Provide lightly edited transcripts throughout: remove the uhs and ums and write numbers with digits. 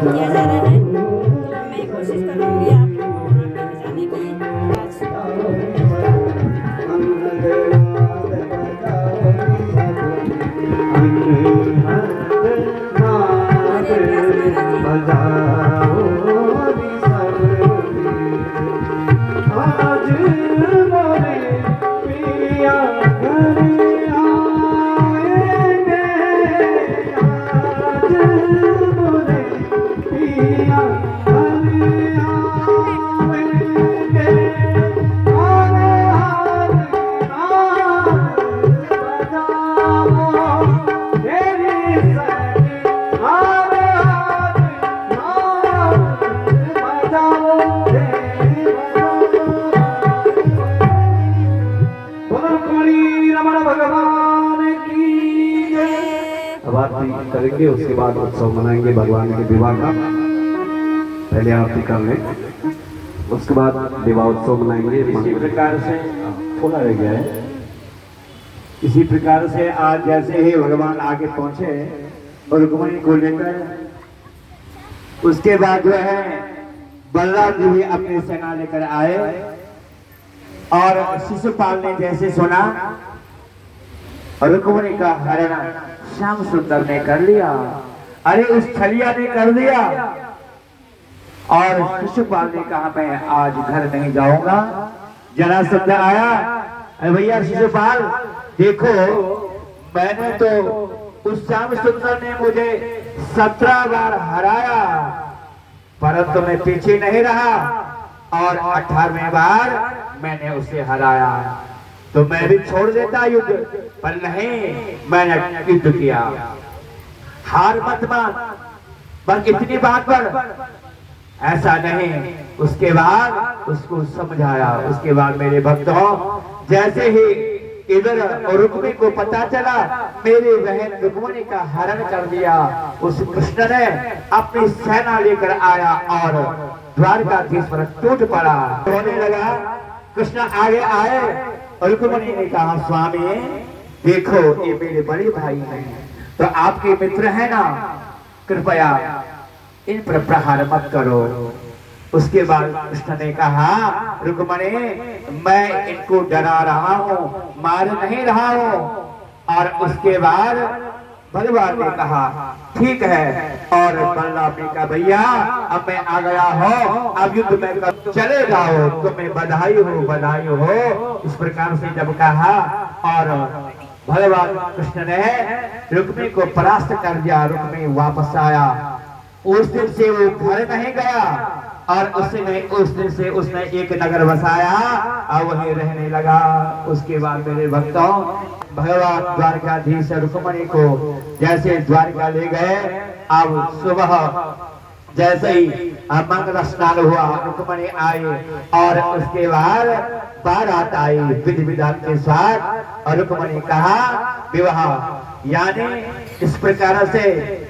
किया जा रहा है, तो मैं कोशिश करूंगी आप लोगों को वहाँ पे ले जाने की। आरती करेंगे, उसके बाद उत्सव मनाएंगे भगवान के विवाह का। पहले आरती कर लें, उसके बाद विवाह उत्सव मनाएंगे। इसी प्रकार से थोड़ा रह गया है। इसी प्रकार से आज जैसे ही भगवान आगे पहुंचे रुक्मिणी को लेकर, उसके बाद जो है बलराम जी भी अपनी सेना लेकर आए और शिशुपाल ने जैसे सुना रुक्मिणी का हरण श्याम सुंदर ने कर लिया, अरे उस छलिया ने कर दिया। और शिशुपाल ने कहा मैं आज घर नहीं जाऊंगा। जरासंध आया, अरे भैया शिशुपाल देखो, मैंने तो उस श्याम सुंदर ने मुझे 17 बार हराया, परंतु मैं पीछे नहीं रहा और 18वें बार मैंने उसे हराया, तो मैं भी छोड़ देता युद्ध, पर नहीं, मैंने युद्ध किया। हार मत मान, बस इतनी बात पर ऐसा नहीं। उसके बाद उसको समझाया। उसके बाद मेरे भक्तों, जैसे ही इधर रुक्मिणी को पता चला मेरी बहन रुक्मिणी का हरण कर दिया, उस कृष्ण ने अपनी सेना लेकर आया और द्वारकाधीश पर टूट पड़ा, रोने लगा। कृष्ण आगे आए, रुक्मिणी ने कहा स्वामी देखो ये मेरे बड़े भाई हैं, तो आपके मित्र हैं ना, कृपया इन पर प्रहार मत करो। उसके बाद कृष्ण ने कहा रुक्मिणी मैं इनको डरा रहा हूँ, मार नहीं रहा हूँ। और उसके बाद भगवान ने कहा ठीक है, और बलराम ने कहा भैया अब मैं आ गया हूँ, अब युद्ध में चले जाओ, तुम्हें बधाई हो बधाई हो। इस प्रकार से जब कहा और भगवान कृष्ण ने रुक्मिणी को परास्त कर दिया, रुक्मिणी वापस आया। उस दिन से वो घर नहीं गया और उस दिन से उसने एक नगर बसाया और वहीं रहने लगा। उसके बाद मेरे भक्तों, भगवान द्वारकाधीश रुक्मिणी को जैसे द्वारका ले गए, अब सुबह जैसे ही मंगल स्नान हुआ, रुक्मिणी आई और उसके बाद बारात आई विधि विधान के साथ, और रुक्मिणी कहा विवाह, यानी इस प्रकार से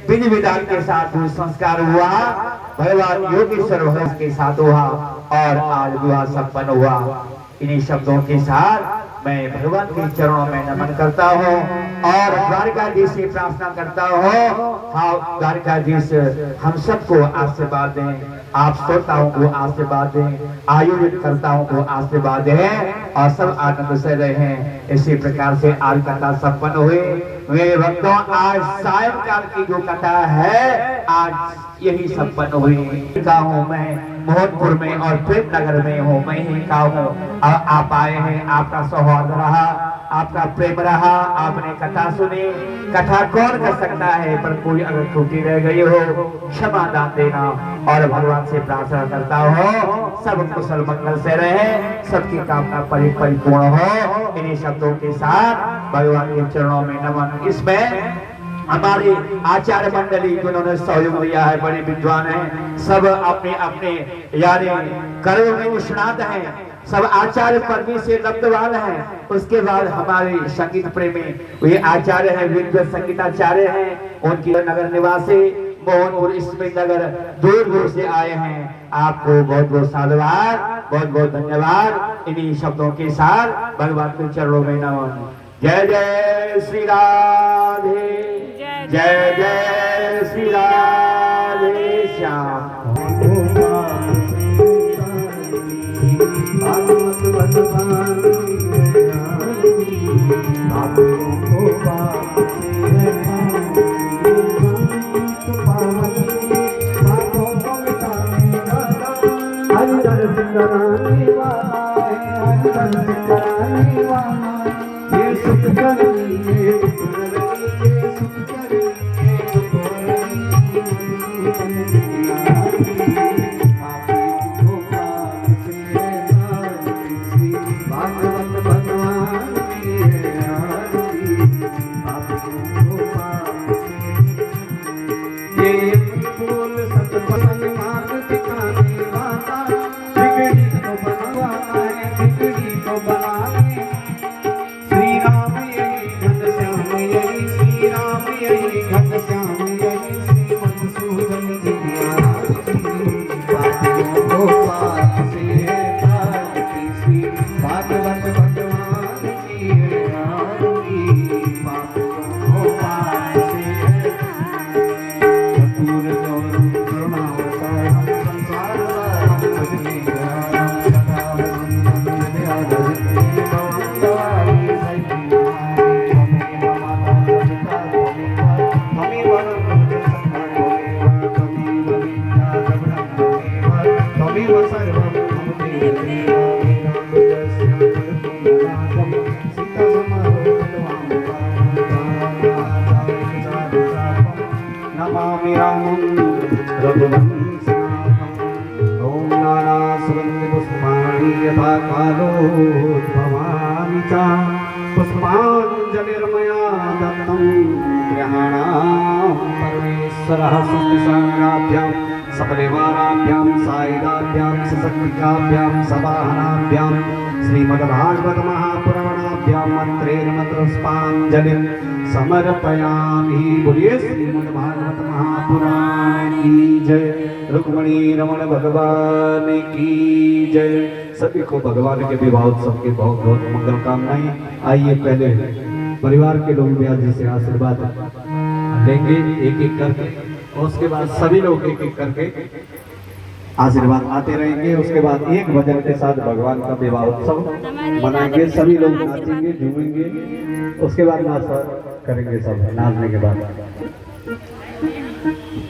विधि विधान के साथ संस्कार हुआ, भगवान योगेश्वर भगवान के साथ हुआ और आज विवाह संपन्न हुआ। इन्हीं शब्दों के साथ मैं भगवान के चरणों में नमन करता हूँ और द्वारकाधीश से प्रार्थना करता हूँ, हाँ द्वारकाधीश हम सबको आशीर्वाद दें, आप श्रोताओं को आशीर्वाद दें, आयोजित करताओं को आशीर्वाद दें और सब आनंद से रहें। इसी प्रकार से आज कथा संपन्न हुई। मेरे भक्तों, आज सायंकाल की जो कथा है आज यही संपन्न हुई। का हूँ मैं मोहनपुर में और प्रेम नगर में हूँ, मैं ही का हूँ। आप आए हैं, आपका सौहार्द रहा, आपका प्रेम रहा, आपने कथा सुनी। कथा कौन कर सकता है, पर कोई अगर त्रुटि रह गई हो क्षमा दान देना। और भगवान से प्रार्थना करता हो सब कुशल मंगल से रहे, सबकी कामना परिपूर्ण हो। इन्हीं शब्दों के साथ भगवान के चरणों में नमन। इसमें हमारे आचार्य मंडली जिन्होंने सहयोग दिया है, बड़े विद्वान हैं, सब अपने अपने यानी कर्म में निष्णात हैं, सब आचार्य पदवी से लब्धवान हैं। उसके बाद हमारे संगीत प्रेमी वे आचार्य हैं, विद्वत संगीताचार्य हैं, उनकी नगर निवासी मोहनपुर स्मितनगर दूर दूर से आए हैं। आपको बहुत बहुत साधुवाद, बहुत बहुत धन्यवाद। इन्हीं शब्दों के साथ भगवान के चरणों में नमन। जय जय श्री राधे, जय जय श्री राधे श्याम। पुष्पाञ्जलिर्मया दत्तं ग्रहाणां परमेश्वरः स्वस्तिसाङ्गाभ्यां सपरिवाराभ्यां सायुधाभ्यां सशक्तिकाभ्यां सवाहनाभ्यां श्रीमद्भागवत महापुराणाभ्यां मंत्रेर्मन्त्रपुष्पाञ्जलिं समर्पयामि। बोलिए श्रीमद्भागवत महापुराण की जय, रुक्मिणी रमण भगवान की जय। सभी को भगवान के विवाह उत्सव के बहुत बहुत मंगल कामनाएं। आइए पहले परिवार के लोग भी आज से आशीर्वाद लेंगे एक एक करके, और उसके बाद सभी लोग एक एक करके आशीर्वाद आते रहेंगे। उसके बाद एक भजन के साथ भगवान का विवाह उत्सव मनाएंगे, सभी लोग नाचेंगे झूमेंगे, उसके बाद नाश्ता करेंगे सब। नाचने के बाद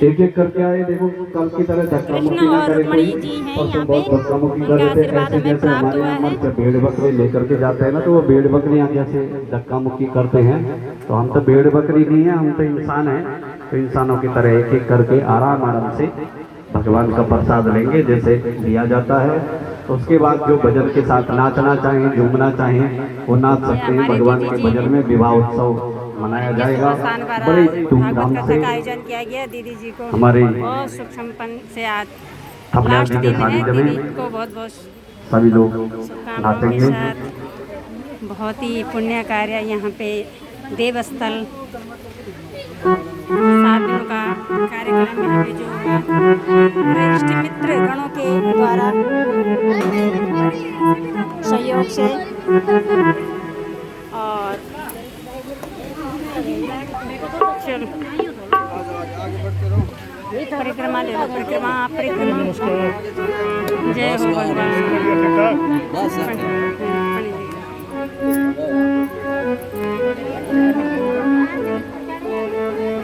एक एक करके आए। देखो कल की तरह धक्का मुक्की ना करे कोई, और तो बहुत धक्का मुक्की कर देते ऐसे जैसे हमारे यहाँ मर्द भेड़ बकरी लेकर के जाते हैं ना, तो वो भेड़ बकरियाँ जैसे धक्का मुक्की करते हैं। तो हम तो भेड़ बकरी नहीं है, हम तो इंसान हैं। तो इंसानों की तरह एक एक करके आराम आराम से भगवान का प्रसाद लेंगे जैसे लिया जाता है। तो उसके बाद जो भजन के साथ नाचना चाहें, झूमना चाहें, वो नाच सकते हैं। भगवान के भजन में विवाह उत्सव मनाया जाएगा बड़े धूमधाम से। आयोजन किया गया दीदी जी को हमारे बहुत सुख संपन्न से आज अपने लास्ट के दिन है। सानिध्य दीदी में को बहुत बहुत सभी लोग शुभकामनाओं के नाचेंगे। साथ बहुत ही पुण्य कार्य यहाँ पे देवस्थल 7 दिनों का कार्यक्रम यहाँ पे जो हमारे इष्ट मित्र गणों के द्वारा सहयोग से, और चलो परिक्रमा ले लो, परिक्रमा जय हो भगवान।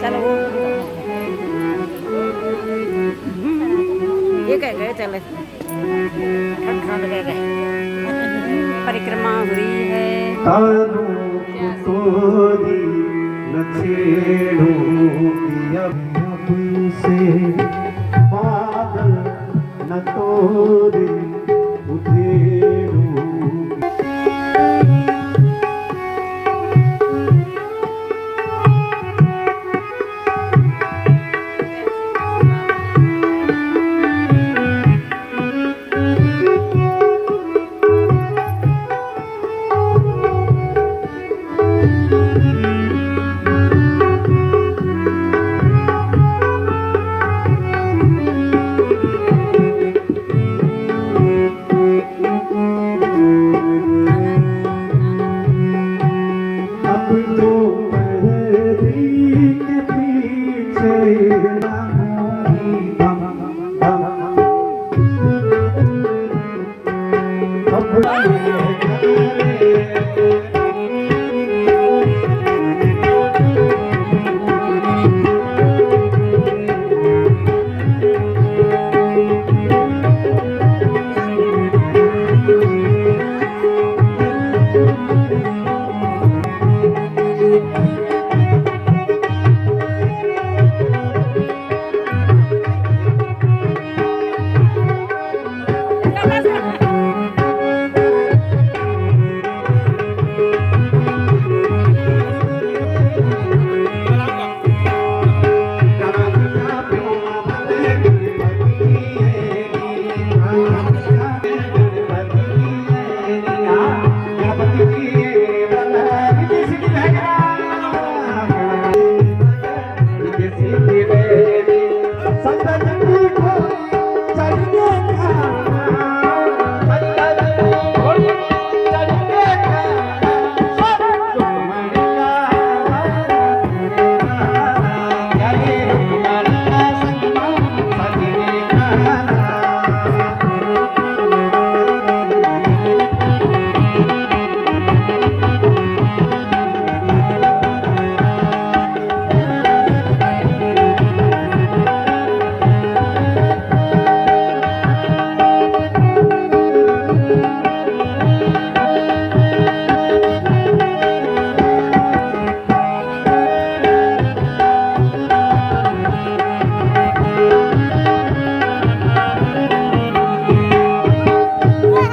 चलो ये कह गए चले परिक्रमा हुई है। तुमसे बादल न तोड़े उधेड़ू।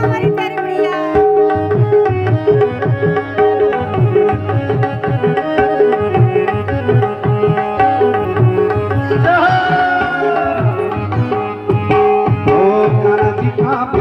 हमारी प्यारी गुड़िया। ओ